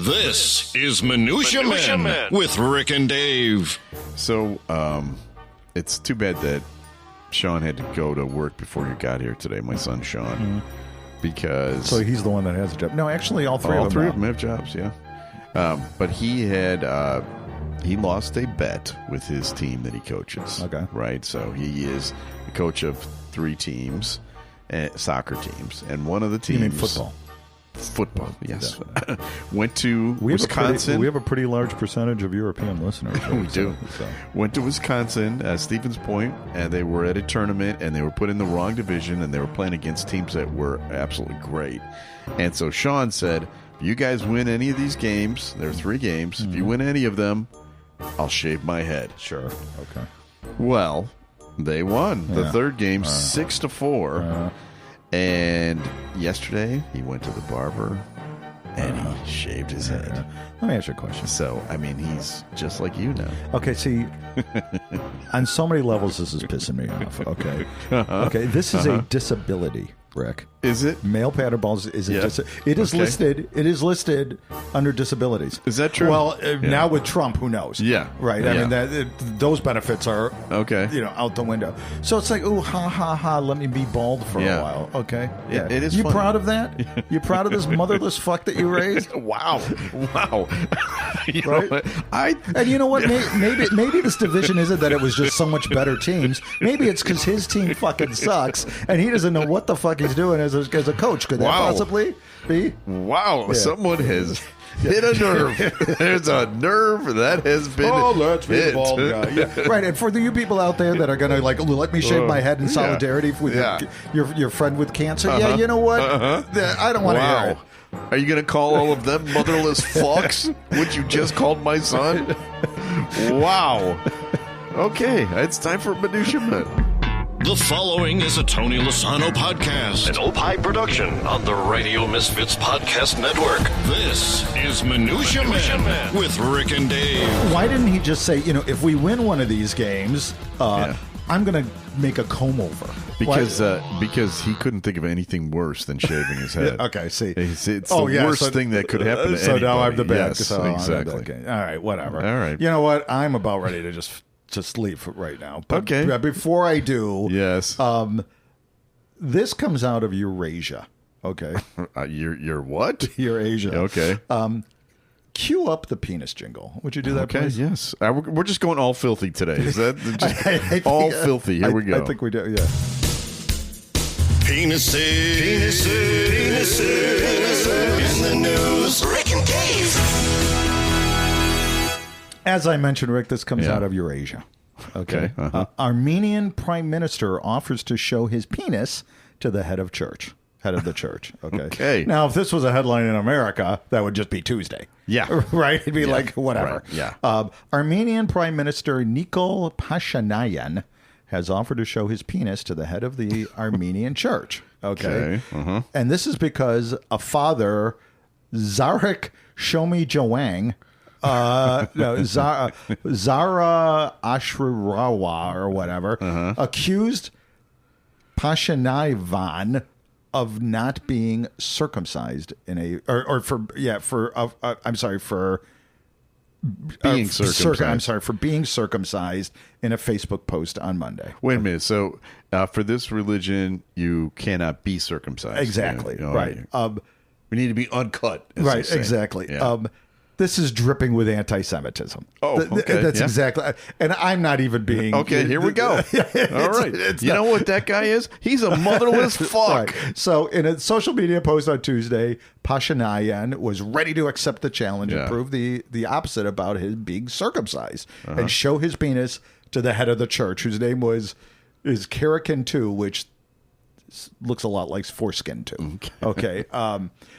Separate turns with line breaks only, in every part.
This is Minutia Men with Rick and Dave.
So, it's too bad that Sean had to go to work before you got here today, my son Sean, because...
So he's the one that has a job. No, actually, all three of them
have jobs, yeah. But he had... he lost a bet with his team that he coaches.
Okay.
Right? So he is the coach of 3 teams, soccer teams, and one of the teams...
You mean football?
Football, yes. Went to Wisconsin.
We have a pretty large percentage of European listeners.
We do.
So.
Went to Wisconsin, Stevens Point, and they were at a tournament, and they were put in the wrong division, and they were playing against teams that were absolutely great. And so Sean said, if you guys win any of these games, there are 3 games, if you win any of them, I'll shave my head.
Sure. Okay.
Well, they won the third game 6-4. And yesterday, he went to the barber, and he shaved his head.
Let me ask you a question.
So, I mean, he's just like you now.
Okay, see, on so many levels, this is pissing me off. Okay, okay, this is a disability, Rick.
Is it?
Male pattern baldness is a disability. It is listed. It is listed under disabilities.
Is that true?
Well, now with Trump, who knows?
Yeah,
right. I mean, those benefits are out the window. So it's like, ooh, ha ha ha. Let me be bald for a while. Okay,
yeah, it is.
You
funny.
proud of that? You proud of this motherless fuck that you raised?
Wow. You
right?
know what?
And you know what? Maybe this division isn't that it was just so much better teams. Maybe it's because his team fucking sucks, and he doesn't know what the fuck he's doing as a coach. Could that possibly be?
Wow, someone has hit a nerve. There's a nerve that has been hit.
Bald guy. Yeah. Right, and for you people out there that are going to let me shave my head in solidarity with your friend with cancer, you know what? I don't want to hear it.
Are you going to call all of them motherless fucks? What you just called my son? Wow. Okay, it's time for Minutia Men.
The following is a Tony Lasano podcast, an Opie production on the Radio Misfits Podcast Network. This is Minutia Men with Rick and Dave.
Why didn't he just say, if we win one of these games, I'm going to make a comb over?
Because he couldn't think of anything worse than shaving his head.
Okay, see.
It's the worst thing that could happen to anybody.
So now I'm the bad.
Yes, exactly.
All right, whatever.
All right.
You know what? I'm about ready to just leave right now. But
okay.
Before I do,
yes.
This comes out of Eurasia. Okay.
You're what?
Eurasia.
Okay.
Cue up the penis jingle. Would you do that, please?
Yes. We're just going all filthy today. Is that just all filthy? Here we go.
I think we do, yeah.
Penises in the news. Rick and Dave.
As I mentioned, Rick, this comes out of Eurasia. Okay. Armenian prime minister offers to show his penis to the head of the church. Okay. Now, if this was a headline in America, that would just be Tuesday.
Yeah.
Right? It'd be like, whatever.
Right. Yeah.
Armenian Prime Minister Nikol Pashinyan has offered to show his penis to the head of the Armenian church. Okay. And this is because a father, Zarek Shomi Jawang, Zara Ashrirawa or whatever, accused Pashinyan of not being circumcised for being circumcised in a Facebook post on Monday.
Wait a minute. So for this religion, you cannot be circumcised.
Exactly. Right.
We need to be uncut.
Right. Exactly. Yeah. This is dripping with anti-Semitism.
Oh, okay.
That's exactly. And I'm not even being...
Okay, here we go. All right. You know what that guy is? He's a motherless fuck.
Right. So in a social media post on Tuesday, Pashinyan was ready to accept the challenge and prove the opposite about his being circumcised and show his penis to the head of the church, whose name is Karakin 2, which looks a lot like foreskin 2. Okay.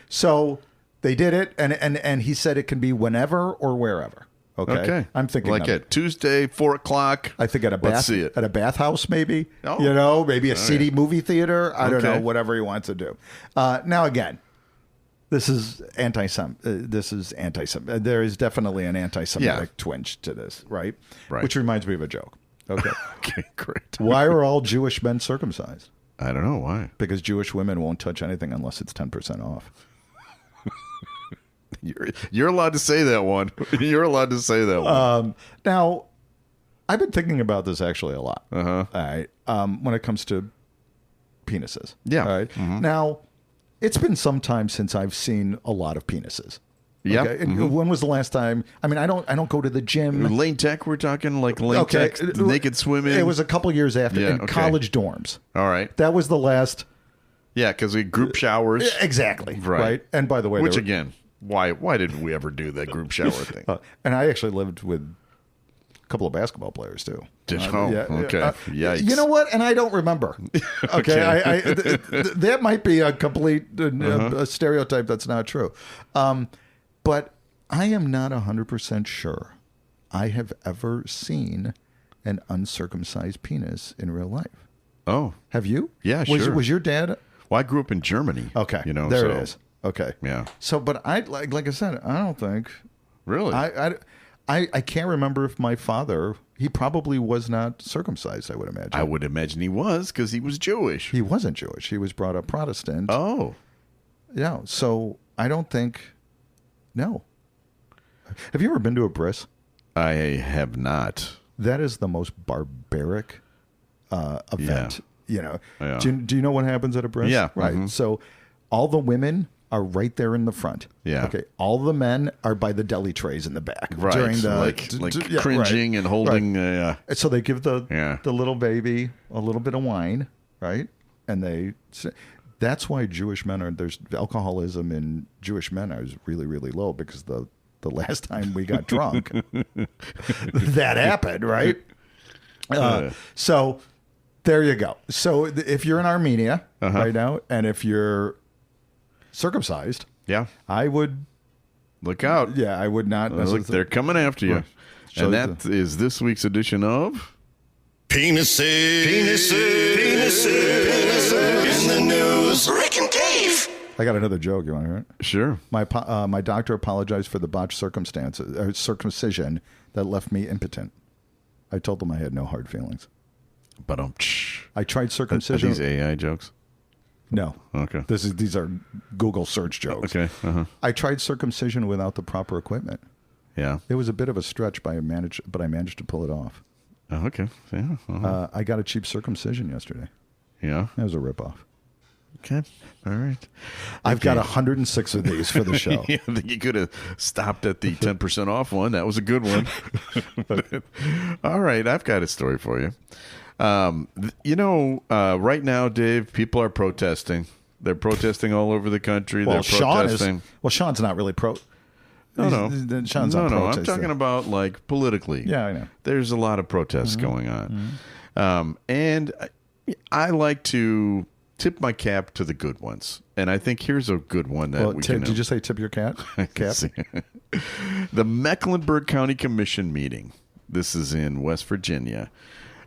So... They did it, and he said it can be whenever or wherever. Okay. I'm thinking
like at Tuesday, 4:00.
I think at a bathhouse, maybe.
Oh.
Maybe a CD movie theater. I don't know. Whatever he wants to do. Now again, this is anti-Semitic. There is definitely an anti-Semitic twinge to this, right?
Right.
Which reminds me of a joke. Okay.
Okay, great.
Why are all Jewish men circumcised?
I don't know why.
Because Jewish women won't touch anything unless it's 10% off.
You're allowed to say that one. You're allowed to say that one.
Now, I've been thinking about this actually a lot.
Uh-huh.
All right. When it comes to penises.
Yeah.
All right. Now, it's been some time since I've seen a lot of penises.
Yeah.
Okay? When was the last time? I mean, I don't go to the gym.
Lane Tech, we're talking like Lane Tech, naked swimming.
It was a couple years after in college dorms.
All right.
That was the last.
Yeah, because we group showers.
Exactly.
Right.
And by the way,
which again, why did we ever do that group shower thing?
And I actually lived with a couple of basketball players too.
Okay. Yikes.
You know what? And I don't remember. Okay. That might be a complete a stereotype that's not true. But I am not 100% sure I have ever seen an uncircumcised penis in real life.
Oh.
Have you?
Yeah, sure.
Was your dad?
Well, I grew up in Germany.
Okay.
There
it is. Okay.
Yeah.
So, but I like I said, I don't think.
Really?
I can't remember if my father, he probably was not circumcised, I would imagine.
I would imagine he was because he was Jewish.
He wasn't Jewish. He was brought up Protestant.
Oh.
Yeah. So I don't think, no. Have you ever been to a bris?
I have not.
That is the most barbaric event.
Yeah.
Do you know what happens at a bris?
Yeah.
Right.
Mm-hmm.
So all the women are right there in the front.
Yeah.
Okay. All the men are by the deli trays in the back.
Right.
During the,
like cringing and holding.
Right. So they give the little baby a little bit of wine, right? And that's why Jewish men there's alcoholism in Jewish men is really, really low because the last time we got drunk, that happened, right? So there you go. So if you're in Armenia right now, and if you're circumcised, I would
look out.
Yeah, I would not.
Look, they're coming after you. And that is this week's edition of
Penises in the news. Rick and Dave.
I got another joke. You want to hear it?
Sure.
My doctor apologized for the botched circumcision that left me impotent. I told them I had no hard feelings.
But
I tried circumcision.
Are these AI jokes?
No.
Okay.
These are Google search jokes.
Okay.
I tried circumcision without the proper equipment.
Yeah.
It was a bit of a stretch, but I managed to pull it off.
Oh, okay. Yeah.
I got a cheap circumcision yesterday.
Yeah.
That was a ripoff.
Okay. All right.
I've got 106 of these for the show.
I think you could have stopped at the 10% off one. That was a good one. All right. I've got a story for you. Right now, Dave, people are protesting. They're protesting all over the country. They're protesting.
Sean's not really pro.
No.
Sean's not
no. I'm talking about like politically.
Yeah, I know.
There's a lot of protests going on. And I like to tip my cap to the good ones. And I think here's a good one that we can...
Did you say tip your cap?
The Mecklenburg County Commission meeting, this is in West Virginia,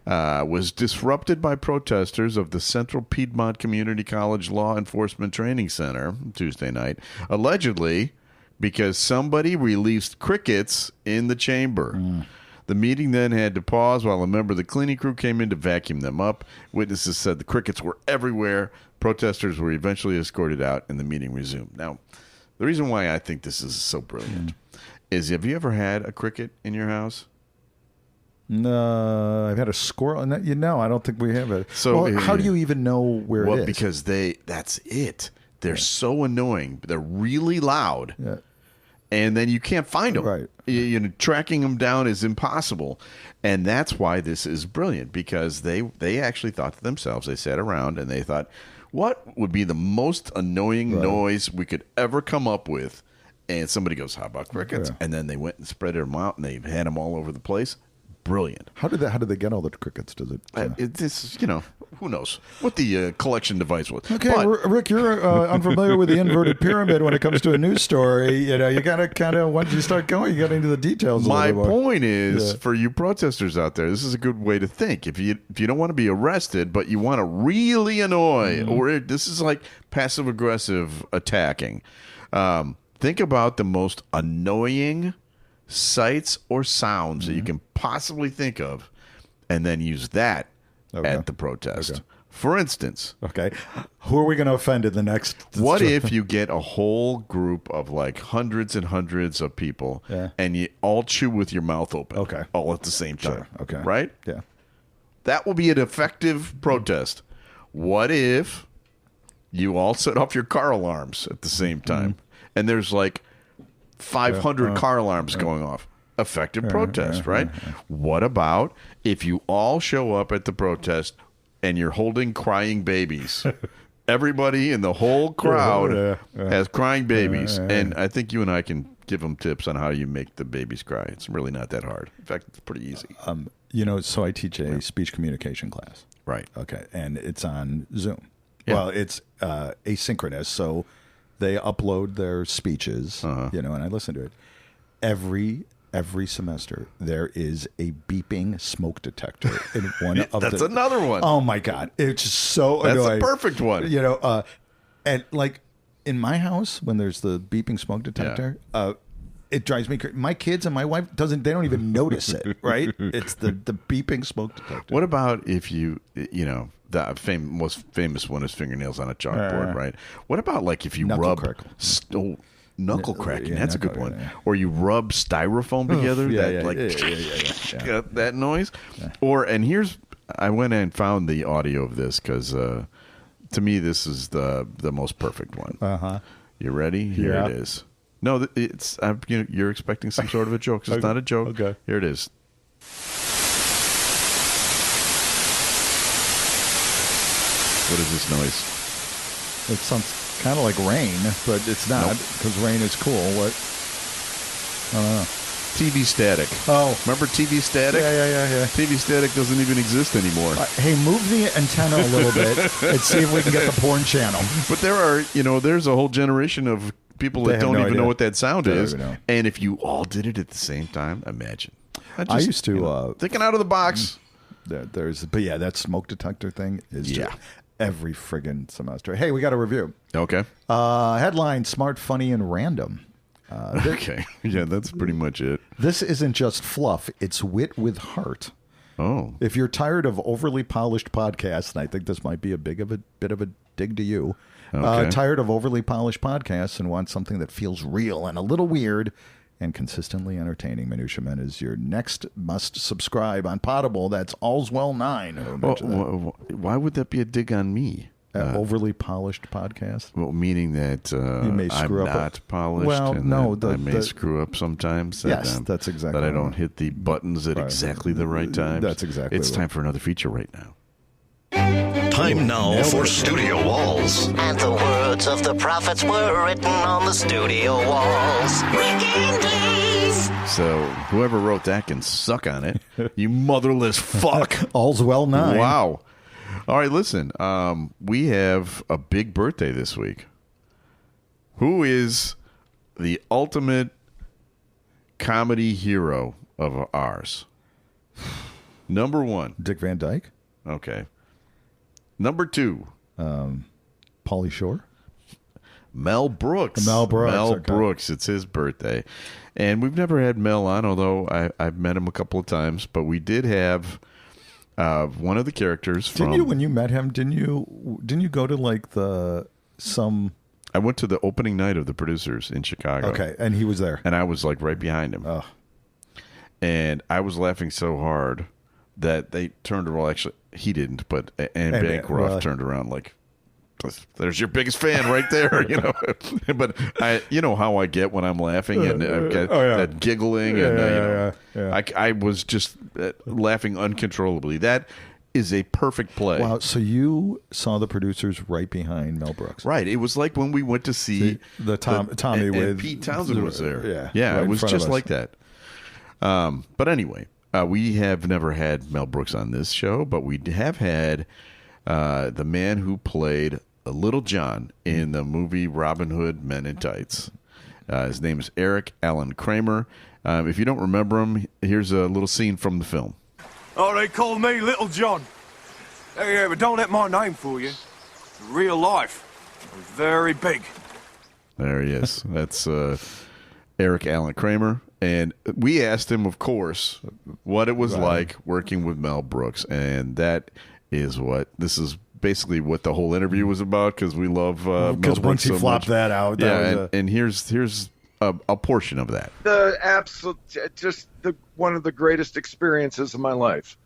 was disrupted by protesters of the Central Piedmont Community College Law Enforcement Training Center Tuesday night, allegedly because somebody released crickets in the chamber. The meeting then had to pause while a member of the cleaning crew came in to vacuum them up. Witnesses said the crickets were everywhere. Protesters were eventually escorted out and the meeting resumed. Now, the reason why I think this is so brilliant is, have you ever had a cricket in your house?
No, I've had a squirrel. I don't think we have it.
So
how do you even know where it is?
Because that's it. They're so annoying. They're really loud.
Yeah.
And then you can't find them.
Right.
Tracking them down is impossible. And that's why this is brilliant, because they actually thought to themselves, they sat around and they thought, what would be the most annoying noise we could ever come up with? And somebody goes, how about crickets?
Yeah.
And then they went and spread them out and they had them all over the place. Brilliant.
How did they get all the crickets? Does it?
It's who knows what the collection device was.
Okay, but, Rick, you're unfamiliar with the inverted pyramid when it comes to a news story. You got to kind of, once you start going, you got into the details.
My point is, for you protesters out there, this is a good way to think. If you don't want to be arrested, but you want to really annoy, or this is like passive aggressive attacking. Think about the most annoying sights or sounds that you can possibly think of, and then use that at the protest. For instance,
Okay. Who are we going to offend in the next?
what if you get a whole group of like hundreds and hundreds of people and you all chew with your mouth open?
Okay.
All at the same time.
Sure. Okay.
Right?
Yeah.
That will be an effective protest. What if you all set off your car alarms at the same time and there's like 500 car alarms going off? Effective protest, right? What about if you all show up at the protest and you're holding crying babies? Everybody in the whole crowd has crying babies. And I think you and I can give them tips on how you make the babies cry. It's really not that hard. In fact, it's pretty easy.
So I teach a speech communication class.
Right.
Okay. And it's on Zoom.
Yeah.
Well, it's asynchronous. So they upload their speeches, and I listen to it. Every semester, there is a beeping smoke detector in one of
That's another one.
Oh, my God. It's so annoying.
That's a perfect one.
And like in my house, when there's the beeping smoke detector, it drives me crazy. My kids and my wife they don't even notice it, right? It's the beeping smoke detector.
What about if the most famous one is fingernails on a chalkboard, right? What about like if you
Knuckle
rub
crackle.
knuckle cracking? That's a good one.
Yeah.
Or you rub styrofoam together, that noise. Yeah. And here's, I went and found the audio of this because to me this is the most perfect one. You ready? Here it is. No, it's you're expecting some sort of a joke. It's not a joke.
Okay.
Here it is. What is this noise?
It sounds kind of like rain, but it's not because rain is cool. What? I don't know.
TV static.
Oh.
Remember TV static?
Yeah.
TV static doesn't even exist anymore.
Hey, move the antenna a little bit and see if we can get the porn channel.
But there are, there's a whole generation of people that don't even know what that sound is. And if you all did it at the same time, imagine.
I used to...
thinking out of the box.
But that smoke detector thing is just every friggin' semester. Hey, we got a review.
Okay.
Headline, smart, funny, and random.
Okay. Yeah, that's pretty much it.
This isn't just fluff. It's wit with heart.
Oh.
If you're tired of overly polished podcasts, and I think this might be a bit of a dig to you, tired of overly polished podcasts and want something that feels real and a little weird and consistently entertaining, Minutia Men is your next must subscribe on Potable. That's Allswell 9.
Why would that be a dig on me?
Overly polished podcast?
Well, meaning that
you may screw
I'm
up
not polished.
Well,
and
no.
I may screw up sometimes.
Yes, that's exactly
that I don't hit the buttons at exactly the right time.
That's exactly
It's time for another feature right now.
Time now for Studio Walls.
And the words of the prophets were written on the studio walls.
So whoever wrote that can suck on it. You motherless fuck.
Allswell 9.
Wow. All right, listen. We have a big birthday this week. Who is the ultimate comedy hero of ours? Number one.
Dick Van Dyke?
Okay. Number two.
Pauly Shore?
Mel Brooks.
Mel
Brooks. It's his birthday. And we've never had Mel on, although I've met him a couple of times. But we did have one of the characters from...
Didn't you, when you met him, didn't you go to like
I went to the opening night of The Producers in Chicago.
Okay, and he was there.
And I was like right behind him.
Oh.
And I was laughing so hard that they turned around. Actually, he didn't, but Anne Bancroft turned around like, there's your biggest fan right there, But you know how I get when I'm laughing and that giggling, I was just laughing uncontrollably. That is a perfect play.
Wow! So you saw The Producers right behind Mel Brooks,
right? It was like when we went to see
Tommy with
Pete Townsend was there.
Yeah,
right, it was just like that. But anyway, we have never had Mel Brooks on this show, but we have had the man who played Little John in the movie Robin Hood Men in Tights. His name is Eric Allen Kramer. If you don't remember him, here's a little scene from the film.
Oh, they call me Little John. Hey, but don't let my name fool you. In real life, I was very big.
There he is. That's Eric Allen Kramer. And we asked him, of course, what it was like working with Mel Brooks. And that is what this is basically what the whole interview was about because we love Mel
Because
Brooks
once he
so
flopped
much.
that out,
and here's a portion of that.
The absolute, just one of the greatest experiences of my life.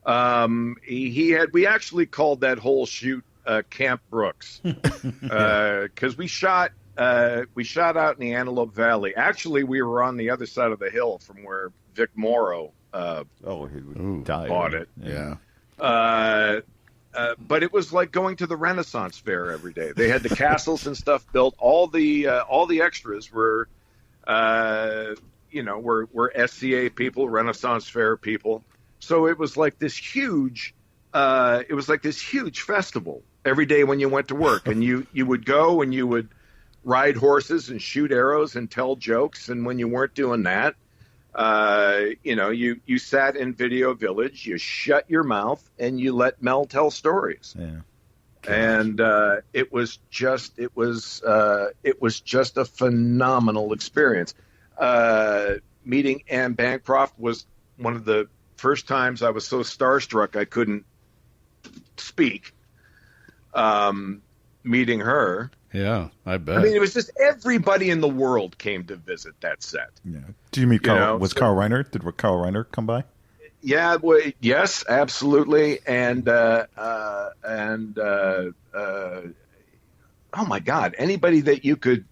We actually called that whole shoot Camp Brooks because we shot out in the Antelope Valley. Actually, we were on the other side of the hill from where Vic Morrow bought it.
Yeah.
But it was like going to the Renaissance Fair every day. They had the castles and stuff built. All the extras were, were SCA people, Renaissance Fair people. So it was like this huge, festival every day when you went to work, and you would go and you would ride horses and shoot arrows and tell jokes. And when you weren't doing that, you sat in Video Village, you shut your mouth, and you let Mel tell stories.
Yeah.
And it was just a phenomenal experience. Meeting Anne Bancroft was one of the first times I was so starstruck I couldn't speak. Meeting her.
Yeah, I bet.
I mean, it was just everybody in the world came to visit that set.
Yeah. Do you meet Carl? Was Carl Reiner? Did Carl Reiner come by?
Yeah. Well, yes, absolutely. And oh my God, anybody that you could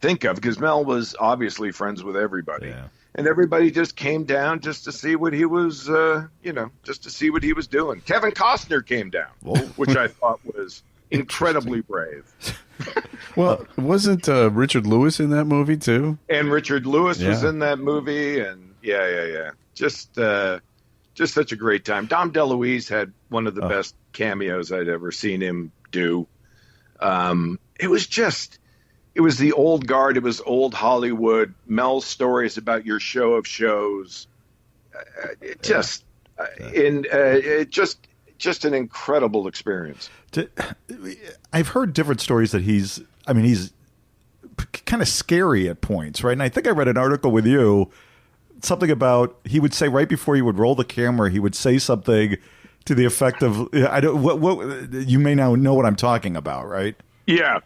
think of, because Mel was obviously friends with everybody.
Yeah.
And everybody just came down just to see what he was, just to see what he was doing. Kevin Costner came down, which I thought was incredibly brave.
Well, wasn't Richard Lewis in that movie too?
And Richard Lewis was in that movie, and yeah. Just such a great time. Dom DeLuise had one of the best cameos I'd ever seen him do. It was the old guard. It was old Hollywood. Mel's stories about your show of shows. Just an incredible experience.
I've heard different stories that he's kind of scary at points, right? And I think I read an article with you, something about he would say right before he would roll the camera, he would say something to the effect of, what you may now know what I'm talking about, right?
Yeah.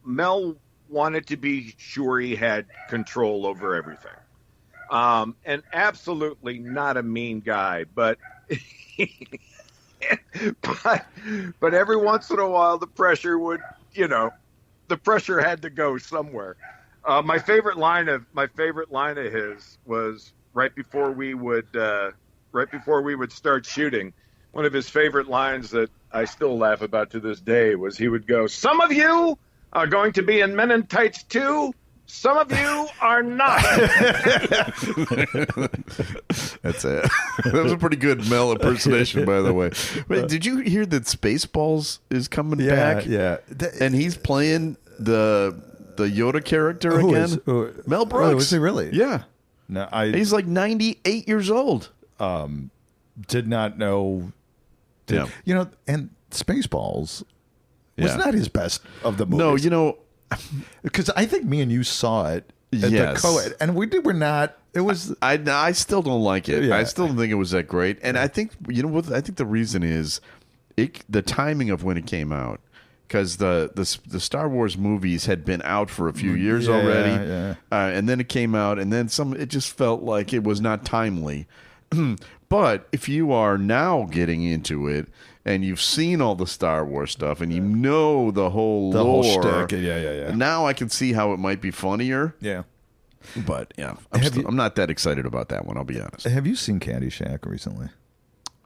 Mel wanted to be sure he had control over everything. And absolutely not a mean guy, but but every once in a while the pressure had to go somewhere. My favorite line of his was right before we would start shooting. One of his favorite lines that I still laugh about to this day was he would go, "Some of you are going to be in Men in Tights 2. Some of you are not."
That's it. That was a pretty good Mel impersonation, by the way. Wait, did you hear that Spaceballs is coming back?
Yeah.
And he's playing the Yoda character again? Mel Brooks.
Oh, is he really?
Yeah.
No,
he's like 98 years old.
Did not know.
Yeah.
And Spaceballs was not his best of the movies.
No,
because I think me and you saw it at the co-ed, and we were not. It was.
I still don't like it.
Yeah.
I still don't think it was that great. And I think what I think the reason is the timing of when it came out. Because the Star Wars movies had been out for a few years already, and then it came out, and then it just felt like it was not timely. But if you are now getting into it and you've seen all the Star Wars stuff and you know the whole lore,
shtick, yeah.
Now I can see how it might be funnier.
Yeah,
but I'm not that excited about that one. I'll be honest.
Have you seen Caddyshack recently?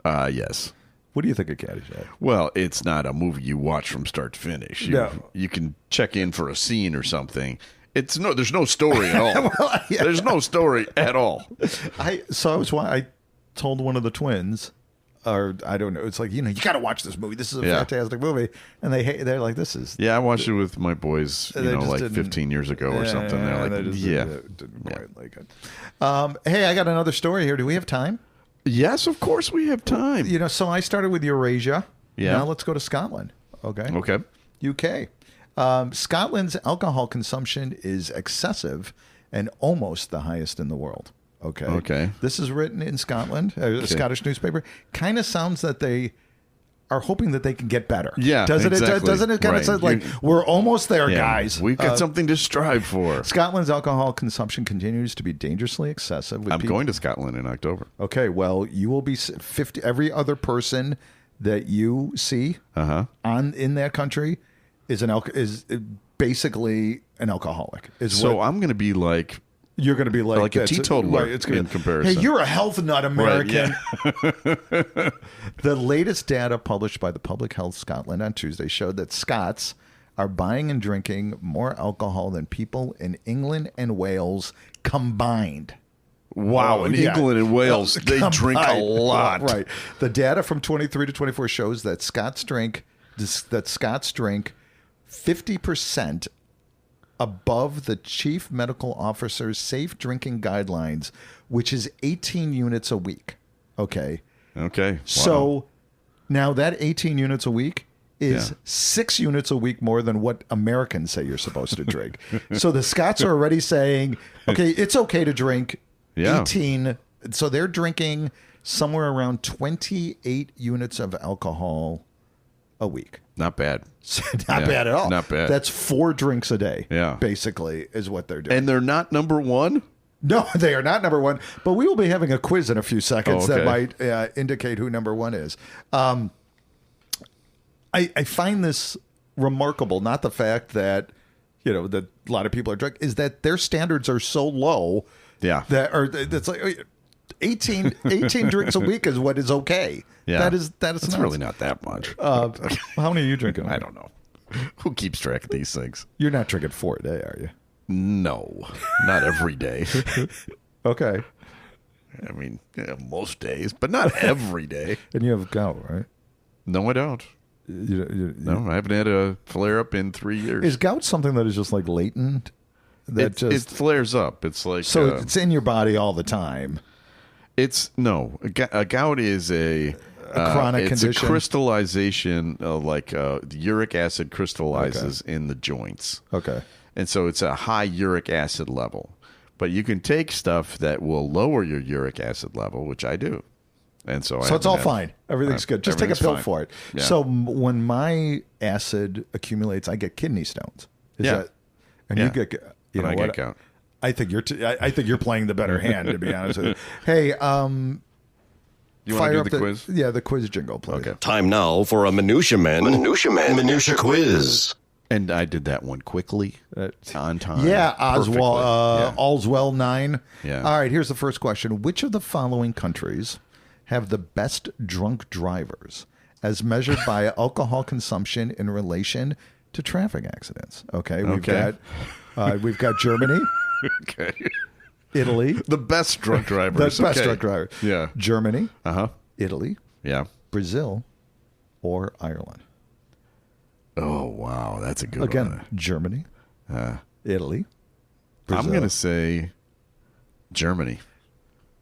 Yes.
What do you think of Caddyshack?
Well, it's not a movie you watch from start to finish. You can check in for a scene or something. There's no story at all.
Well, yeah.
There's no story at all.
I told one of the twins, or I don't know. It's like, you got to watch this movie. This is a fantastic movie, and they're like, this is.
Yeah, I watched it with my boys, like 15 years ago or something. They're like,
didn't quite like it. Hey, I got another story here. Do we have time?
Yes, of course we have time.
So I started with Eurasia.
Yeah.
Now let's go to Scotland. Okay. UK. Scotland's alcohol consumption is excessive and almost the highest in the world. Okay. This is written in Scotland, a Scottish newspaper. Kind of sounds that they are hoping that they can get better.
Yeah,
doesn't
exactly.
it kind of sound like we're almost there, guys?
We've got something to strive for.
Scotland's alcohol consumption continues to be dangerously excessive.
I'm going to Scotland in October.
Okay, well, you will be 50. Every other person that you see in that country is basically an alcoholic.
I'm going to be like.
You're going to be like
a teetotaler in comparison.
Hey, you're a health nut American.
Right, yeah.
The latest data published by the Public Health Scotland on Tuesday showed that Scots are buying and drinking more alcohol than people in England and Wales combined.
Wow, in England and Wales, they drink a lot.
Right. The data from 23 to 24 shows that Scots drink 50% above the chief medical officer's safe drinking guidelines, which is 18 units a week. Okay.
Wow.
So now that 18 units a week is 6 units a week more than what Americans say you're supposed to drink. So the Scots are already saying, okay, it's okay to drink 18. So they're drinking somewhere around 28 units of alcohol a week.
Not bad.
Not bad at all.
Not bad.
That's 4 drinks a day.
Yeah.
Basically, is what they're doing.
And they're not number one?
No, they are not number one. But we will be having a quiz in a few seconds
that
might indicate who number one is. I find this remarkable. Not the fact that that a lot of people are drunk, is that their standards are so low.
Yeah.
That's like 18 drinks a week is what is okay.
Yeah.
That's
really not that much.
How many are you drinking?
I don't know. Who keeps track of these things?
You're not drinking 4 a day, are you?
No, not every day.
Okay.
I mean, most days, but not every day.
And you have gout, right?
No, I don't. No, I haven't had a flare-up in 3 years.
Is gout something that is just like latent?
It flares up. It's like
it's in your body all the time.
Gout is a
chronic condition.
It's a crystallization, like uric acid crystallizes in the joints.
Okay.
And so it's a high uric acid level. But you can take stuff that will lower your uric acid level, which I do. And so
it's all fine. Everything's good. Just take a pill for it.
Yeah.
So when my acid accumulates, I get kidney stones. You get,
I get gout.
I think you're playing the better hand, to be honest with you. Hey,
you want to do the quiz?
Yeah, the quiz jingle, please.
Okay.
Time now for a Minutia quiz.
And I did that one quickly, on time.
Yeah, Oswald, all's well 9.
Yeah.
All right, here's the first question. Which of the following countries have the best drunk drivers as measured by alcohol consumption in relation to traffic accidents? Okay, we've got Germany.
Okay.
Italy.
The best drunk drivers.
The best drunk drivers.
Yeah.
Germany. Italy.
Yeah.
Brazil or Ireland.
Oh, wow. That's a good one.
Again, Germany, Italy, Brazil.
I'm going to say Germany.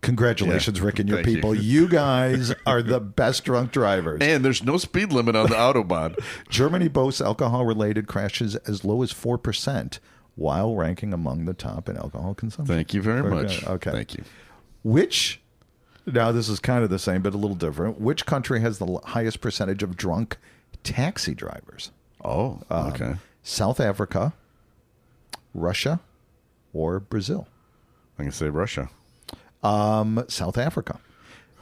Congratulations, Rick and your people. You guys are the best drunk drivers.
And there's no speed limit on the Autobahn.
Germany boasts alcohol-related crashes as low as 4%, while ranking among the top in alcohol consumption.
Thank you very much.
Okay.
Thank you.
Now this is kind of the same, but a little different. Which country has the highest percentage of drunk taxi drivers?
Oh, okay.
South Africa, Russia, or Brazil?
I'm going to say Russia.
South Africa.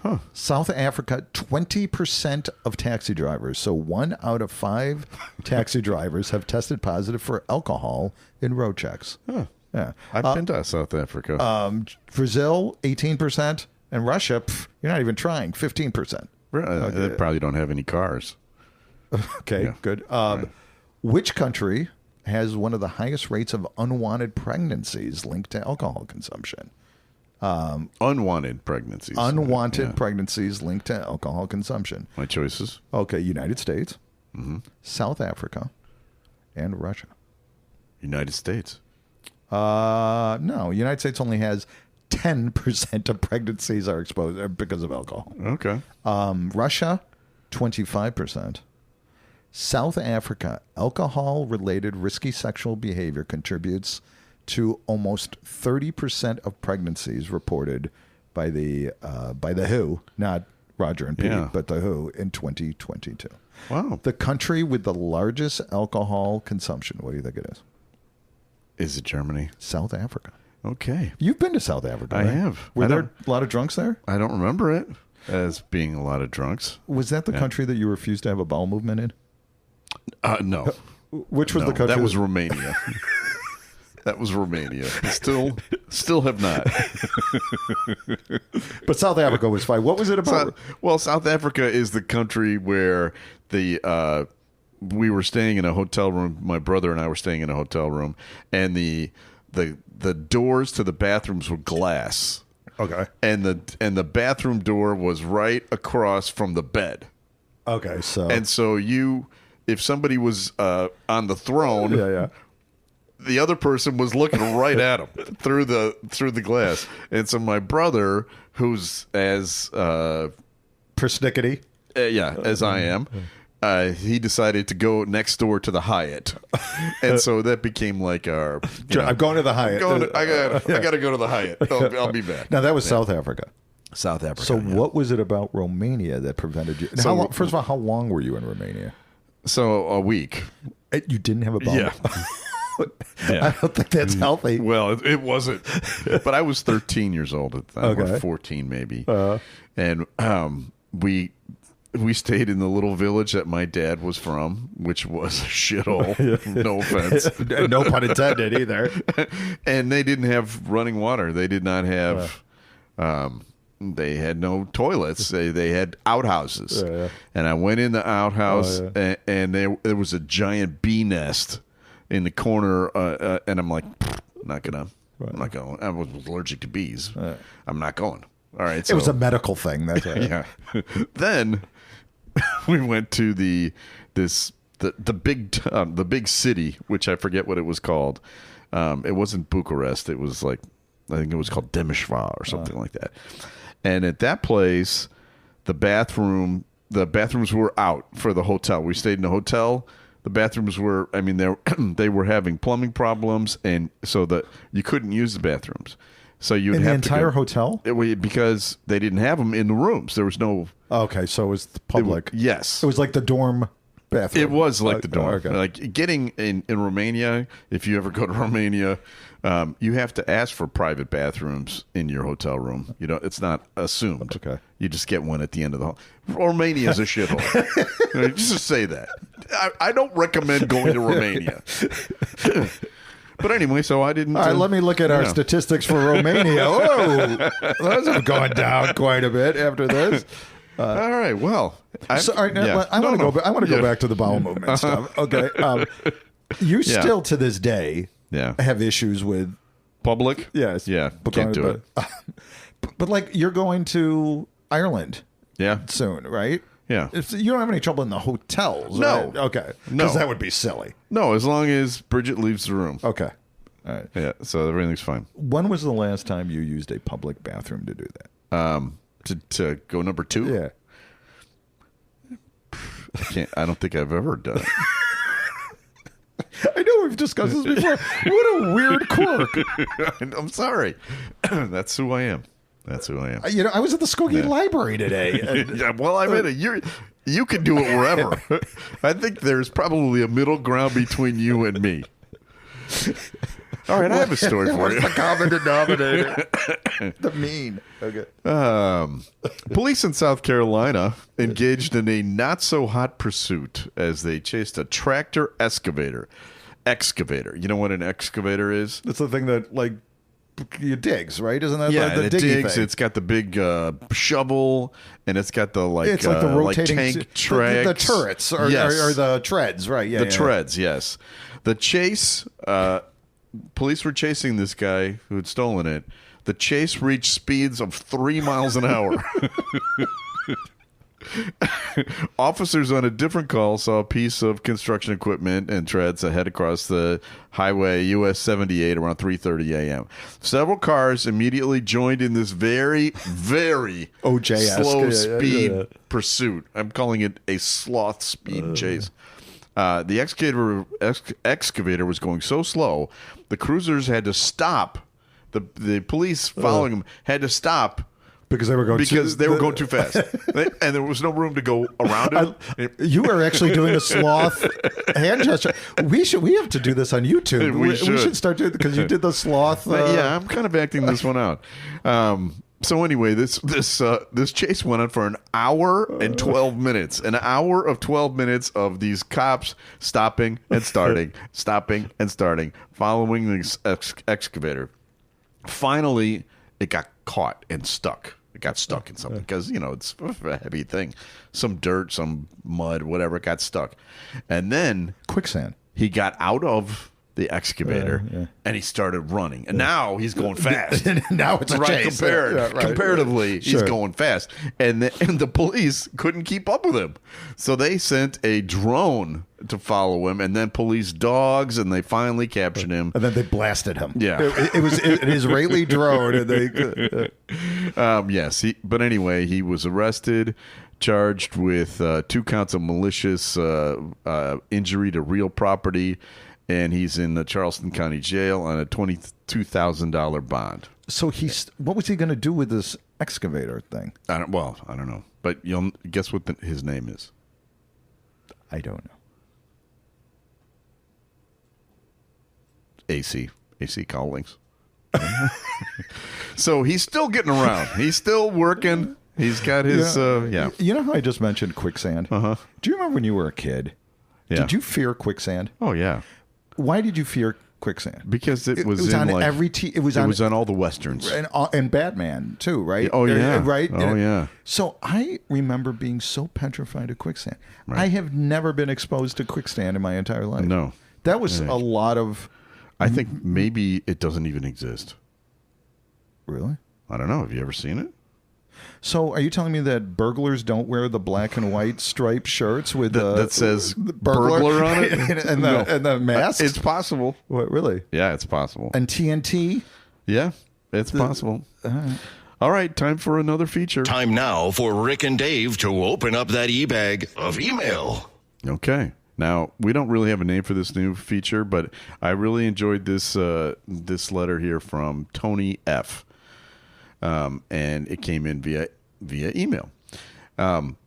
Huh. South Africa, 20% of taxi drivers. So 1 out of 5 taxi drivers have tested positive for alcohol in road checks.
Huh.
Yeah.
I've been to South Africa.
Brazil, 18%. And Russia, you're not even trying, 15%.
They probably don't have any cars.
Okay, good.
Right.
Which country has one of the highest rates of unwanted pregnancies linked to alcohol consumption?
Unwanted pregnancies.
Pregnancies linked to alcohol consumption.
My choices?
Okay, United States, South Africa, and Russia.
United States.
No, United States only has 10% of pregnancies are exposed because of alcohol.
Okay.
Russia, 25%. South Africa, alcohol-related risky sexual behavior contributes to almost 30% of pregnancies reported by the WHO, not Roger and Pete, but the WHO in 2022.
Wow.
The country with the largest alcohol consumption, what do you think it is?
Is it Germany?
South Africa.
Okay.
You've been to South Africa, right?
I have.
Were there a lot of drunks there?
I don't remember it as being a lot of drunks.
Was that the country that you refused to have a bowel movement in?
No.
Which was the country?
That was Romania. That was Romania. Still have not.
But South Africa was fine. What was it about?
South Africa is the country where we were staying in a hotel room. My brother and I were staying in a hotel room, and the doors to the bathrooms were glass.
Okay.
And the bathroom door was right across from the bed.
Okay, so
if somebody was on the throne, the other person was looking right at him through the glass. And so my brother, who's as
persnickety,
as I am, he decided to go next door to the Hyatt, and so that became like our.
I'm going to the Hyatt.
I got to go to the Hyatt. I'll be back.
Now that was South Africa.
South Africa.
So what was it about Romania that prevented you? First of all, how long were you in Romania?
So a week.
You didn't have a bowel.
Yeah.
I don't think that's healthy.
Well, it wasn't. But I was 13 years old at the time, or 14 maybe. And we stayed in the little village that my dad was from, which was a shithole. No offense.
No pun intended either.
And they didn't have running water. They did not have... they had no toilets. They had outhouses. And I went in the outhouse, and there was a giant bee nest in the corner, and I'm like, I'm not going. I was allergic to bees. I'm not going. All right. So,
it was a medical thing. That's right.
Yeah. Then we went to the big city, which I forget what it was called. It wasn't Bucharest. It was I think it was called Timișoara or something like that. And at that place, the bathrooms were out for the hotel. We stayed in a hotel. The bathrooms were, they were having plumbing problems, and so that you couldn't use the bathrooms. So you'd
in
have
the entire hotel?
Because they didn't have them in the rooms. There was no.
Okay, so it was public.
Yes,
it was like the dorm bathroom.
It was like the dorm.
Okay.
Like getting in Romania. If you ever go to Romania, you have to ask for private bathrooms in your hotel room. It's not assumed.
Okay,
you just get one at the end of the hall. Romania is a shithole. Just to say that. I don't recommend going to Romania. But anyway, so I didn't.
All right, let me look at our statistics for Romania. Oh, those have gone down quite a bit after this.
All right, well.
I want to go back to the bowel movement stuff. Okay. You still, to this day, have issues with
public?
Yes.
Yeah, can't do it.
But you're going to Ireland soon, right?
Yeah.
You don't have any trouble in the hotels,
No.
right? Okay.
No.
Because that would be silly.
No, as long as Bridget leaves the room.
Okay. All right.
Yeah, so everything's fine.
When was the last time you used a public bathroom to do that?
To go number 2?
Yeah.
I don't think I've ever done it.
I know we've discussed this before. What a weird quirk.
I'm sorry. That's who I am.
I was at the Skokie Library today. And,
well, I mean, you can do it wherever. I think there's probably a middle ground between you and me. All right, I have a story for you.
What's the common denominator? The mean. Okay.
Police in South Carolina engaged in a not-so-hot pursuit as they chased a tractor excavator. You know what an excavator is?
It's the thing that, it digs, right? Isn't that the
it
diggy
digs.
thing?
It's got the big shovel, and it's got the
it's like the rotating
tank tracks.
The turrets or the treads, right? Yeah,
the treads. Yes. The chase. Police were chasing this guy who had stolen it. The chase reached speeds of 3 miles an hour. Officers on a different call saw a piece of construction equipment and treads head across the highway US 78 around 3:30 a.m. Several cars immediately joined in this very, very slow speed pursuit. I'm calling it a sloth speed chase. The excavator was going so slow, the cruisers had to stop. The police following them had to stop.
Because they were going
too fast, and there was no room to go around it.
You were actually doing a sloth hand gesture. We have to do this on YouTube. We should start doing it because you did the sloth.
Yeah, I'm kind of acting this one out. So anyway, this chase went on for an hour and 12 minutes. An hour of 12 minutes of these cops stopping and starting, stopping and starting, following this excavator. Finally, it got caught and stuck. It got stuck in something because, it's a heavy thing. Some dirt, some mud, whatever, it got stuck. And then
quicksand.
He got out of the excavator and he started running. And now he's going fast.
Now it's a chase.
Comparatively, he's going fast. And the police couldn't keep up with him. So they sent a drone to follow him, and then police dogs, and they finally captured him.
And then they blasted him.
Yeah.
It was an Israeli drone. And they,
yes. But anyway, he was arrested, charged with 2 counts of malicious injury to real property, and he's in the Charleston County Jail on a $22,000 bond.
So what was he going to do with this excavator thing?
I don't know. But you'll guess what his name is.
I don't know.
AC Cowlings. So he's still getting around. He's still working. He's got his
You know how I just mentioned quicksand?
Uh-huh.
Do you remember when you were a kid?
Yeah.
Did you fear quicksand?
Oh yeah.
Why did you fear quicksand?
Because it was
on
like,
every it was on
all the westerns
and Batman too, right?
Oh yeah,
right.
Oh yeah.
So I remember being so petrified of quicksand.
Right.
I have never been exposed to quicksand in my entire life.
No,
that was a lot of.
I think maybe it doesn't even exist.
Really?
I don't know. Have you ever seen it?
So, are you telling me that burglars don't wear the black and white striped shirts with
that says burglar on it
and the mask?
It's possible.
What, really?
Yeah, it's possible.
And TNT?
Yeah, it's possible. All right, time for another feature.
Time now for Rick and Dave to open up that e-bag of email.
Okay. Now, we don't really have a name for this new feature, but I really enjoyed this letter here from Tony F. And it came in via email.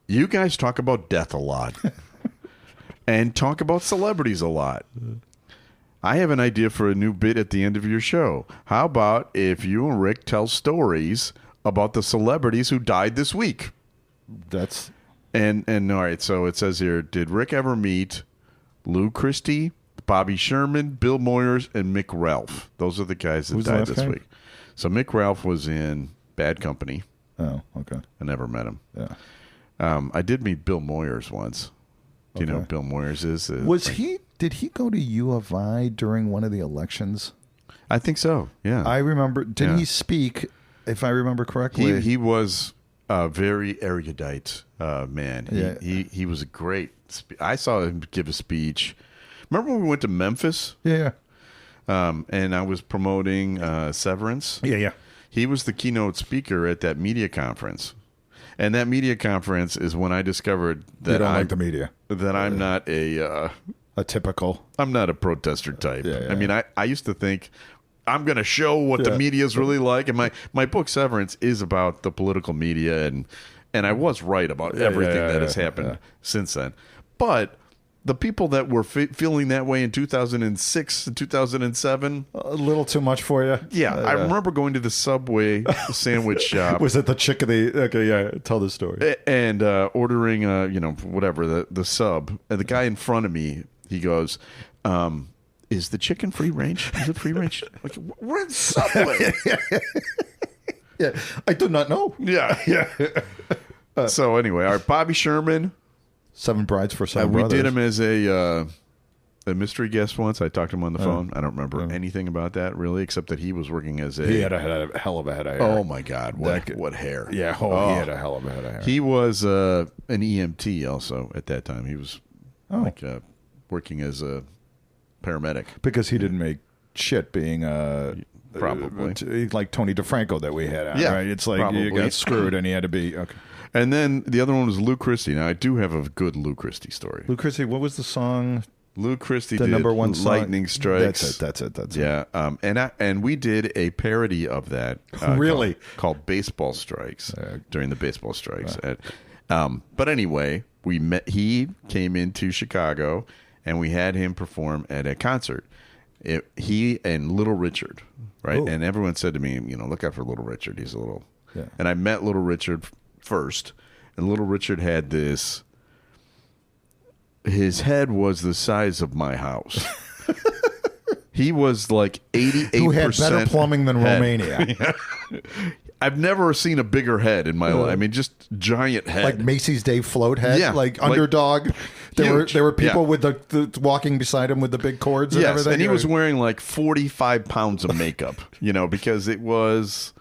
You guys talk about death a lot and talk about celebrities a lot. I have an idea for a new bit at the end of your show. How about if you and Rick tell stories about the celebrities who died this week?
That's...
And all right, so it says here, did Rick ever meet Lou Christie, Bobby Sherman, Bill Moyers, and Mick Ralph? Those are the guys that died this week. So Mick Ralph was in Bad Company.
Oh, okay.
I never met him.
Yeah.
I did meet Bill Moyers once. Do you know who Bill Moyers is?
Did he go to U of I during one of the elections?
I think so, yeah.
I remember, did he speak, if I remember correctly?
He was a very erudite man. He was a great I saw him give a speech. Remember when we went to Memphis?
Yeah.
And I was promoting Severance?
Yeah.
He was the keynote speaker at that media conference. And that media conference is when I discovered that
I like the media.
That I'm not a
typical.
I'm not a protester type.
Yeah.
I mean, I used to think I'm going to show what the media is really like. And my book Severance is about the political media, and I was right about everything that has happened since then. But the people that were feeling that way in 2006 and 2007...
A little too much for you?
Yeah. I remember going to the Subway sandwich shop.
Was it the chick of the... Okay, yeah, tell the story.
And ordering, whatever, the sub. And the guy in front of me, he goes, is the chicken free range? Is it free range? Like, we're in Subway.
Yeah, I do not know.
Yeah. So anyway, our Bobby Sherman...
7 Brides for Seven Brothers.
We did him as a mystery guest once. I talked to him on the phone. I don't remember anything about that, really, except that he was working as a...
He had a hell of a head of hair.
Oh, my God. What hair.
Yeah, he had a hell of a head of hair.
He was an EMT also at that time. He was working as a paramedic.
Because he didn't make shit being...
Probably.
Like Tony DeFranco that we had on,
yeah,
right? It's like
probably.
You got screwed and he had to be... Okay.
And then the other one was Lou Christie. Now, I do have a good Lou Christie story.
Lou Christie, what was the song?
Lou Christie
The
did
number one song?
Lightning Strikes.
That's it.
Yeah. And we did a parody of that.
Really?
Called Baseball Strikes during the baseball strikes. But anyway, he came into Chicago, and we had him perform at a concert. He and Little Richard, right? Ooh. And everyone said to me, look out for Little Richard. He's a little... Yeah. And I met Little Richard first, and Little Richard had this... His head was the size of my house. He was like 88%.
Who had better plumbing than Romania.
Yeah. I've never seen a bigger head in my life. I mean, just giant head.
Like Macy's Day Float head, like Underdog. There were people with the walking beside him with the big cords and everything.
And he was wearing like 45 pounds of makeup, because it was,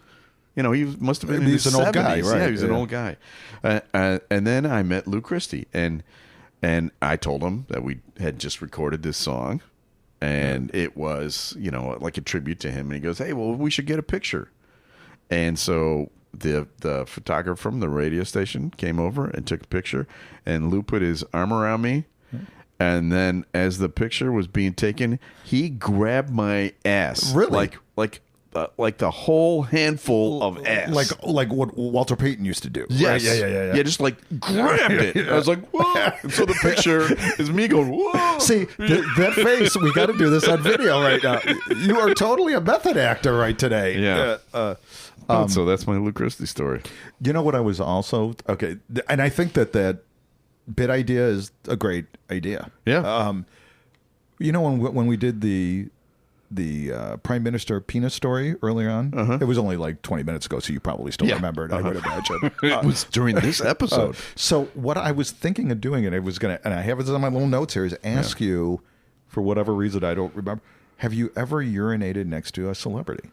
he must have been in his 70s. An old guy, right? Yeah, he was an old guy. And then I met Lou Christie, and I told him that we had just recorded this song, and it was, like a tribute to him. And he goes, hey, well, we should get a picture. And so the photographer from the radio station came over and took a picture, and Lou put his arm around me. And then as the picture was being taken, he grabbed my ass.
Really?
Like the whole handful of ass.
Like what Walter Payton used to do.
Yes.
Right? Yeah.
Yeah, just like grabbed it. I was like, whoa. And so the picture is me going, whoa.
See, that face, we got to do this on video right now. You are totally a method actor right today.
Yeah. So that's my Lou Christie story.
You know what I was also... Okay, and I think that bit idea is a great idea.
Yeah.
When we did the Prime Minister penis story earlier on, it was only like 20 minutes ago, so you probably still remember it, I would imagine.
It was during this episode.
So what I was thinking of doing, and I have it on my little notes here, is ask you, for whatever reason I don't remember, have you ever urinated next to a celebrity?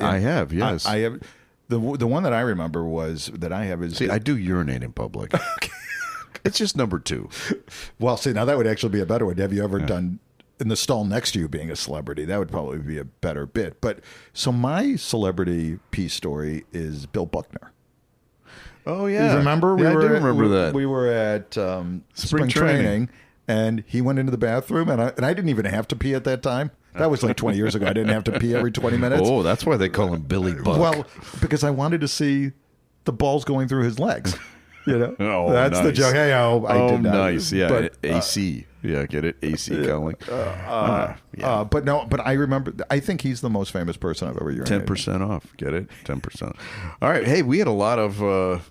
I have, yes.
I have. The one that I remember was that I have is...
See, I do urinate in public. It's just number 2.
Well, see, now that would actually be a better one. Have you ever done... in the stall next to you being a celebrity? That would probably be a better bit. But so my celebrity piece story is Bill Buckner.
Oh, yeah.
You remember?
I do remember that.
We were at spring training, and he went into the bathroom, and I didn't even have to pee at that time. That was like 20 years ago. I didn't have to pee every 20 minutes.
Oh, that's why they call him Billy Buck.
Well, because I wanted to see the balls going through his legs.
Oh,
that's
nice.
the joke. Hey, I did not.
Nice. Yeah, but, AC. Yeah, get it? AC calling.
But I remember, I think he's the most famous person I've ever urinated.
10% off. Get it? 10%. All right. Hey, we had a lot of Are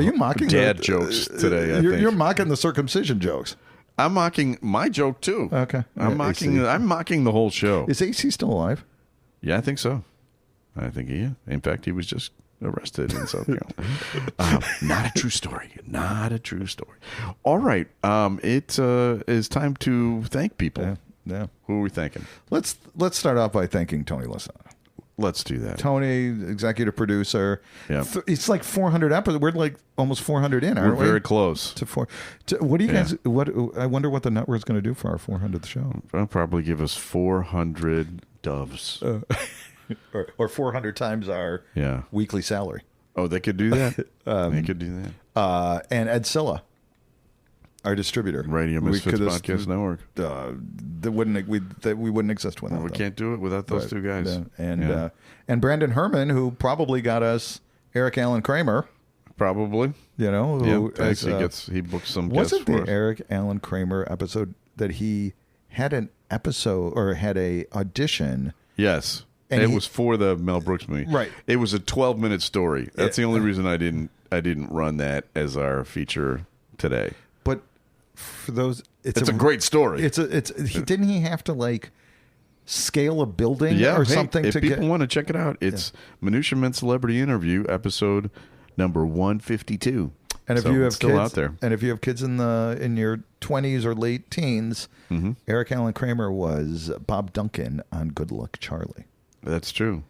you mocking dad jokes today, I think.
You're mocking the circumcision jokes.
I'm mocking my joke too.
Okay.
I'm mocking the whole show.
Is AC still alive?
Yeah, I think so. I think he is. In fact, he was just arrested in South Carolina. Not a true story. Not a true story. All right. It is time to thank people.
Yeah.
Who are we thanking?
Let's start off by thanking Tony Lasano.
Let's do that.
Tony, executive producer.
Yeah.
It's like 400 episodes. We're like almost 400 in, aren't we?
We're very close.
What do you guys... I wonder what the network's going to do for our 400th show.
They'll probably give us 400 doves.
Or 400 times our weekly salary.
Oh, they could do that? They could do that.
And Ed Silla, our distributor.
Radio Misfits Podcast Network.
We wouldn't exist without them.
We can't do it without those two guys.
Yeah. And Brandon Herman, who probably got us Eric Allen Kramer.
Probably.
Who
he books some guests
wasn't
for
the
us.
Eric Allen Kramer episode that he had an episode or had a audition?
Yes. And it was for the Mel Brooks movie.
Right.
It was a 12-minute story. That's the only reason I didn't run that as our feature today.
But for those,
it's a great story.
Didn't he have to scale a building or something?
If people want to check it out, it's Minutia Men Celebrity Interview, episode number 152.
And if you have
still
kids
out there,
and if you have kids in your 20s or late teens, Eric Allen Kramer was Bob Duncan on Good Luck Charlie.
That's true.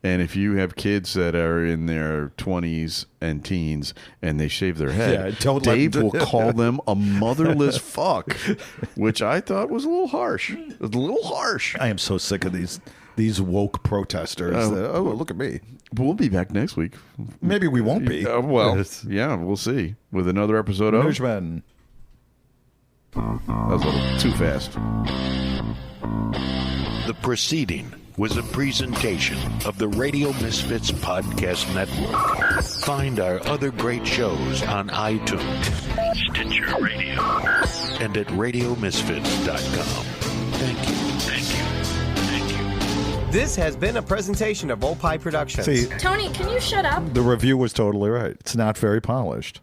And if you have kids that are in their 20s and teens and they shave their head, Dave will call them a motherless fuck, which I thought was a little harsh.
I am so sick of these woke protesters. Look at me.
We'll be back next week.
Maybe we won't be.
We'll see. With another episode of
Minutia.
That was a little too fast.
The proceeding was a presentation of the Radio Misfits Podcast Network. Find our other great shows on iTunes, Stitcher Radio, and at RadioMisfits.com. Thank you.
This has been a presentation of Opie Productions.
See,
Tony, can you shut up?
the review was totally right. It's not very polished.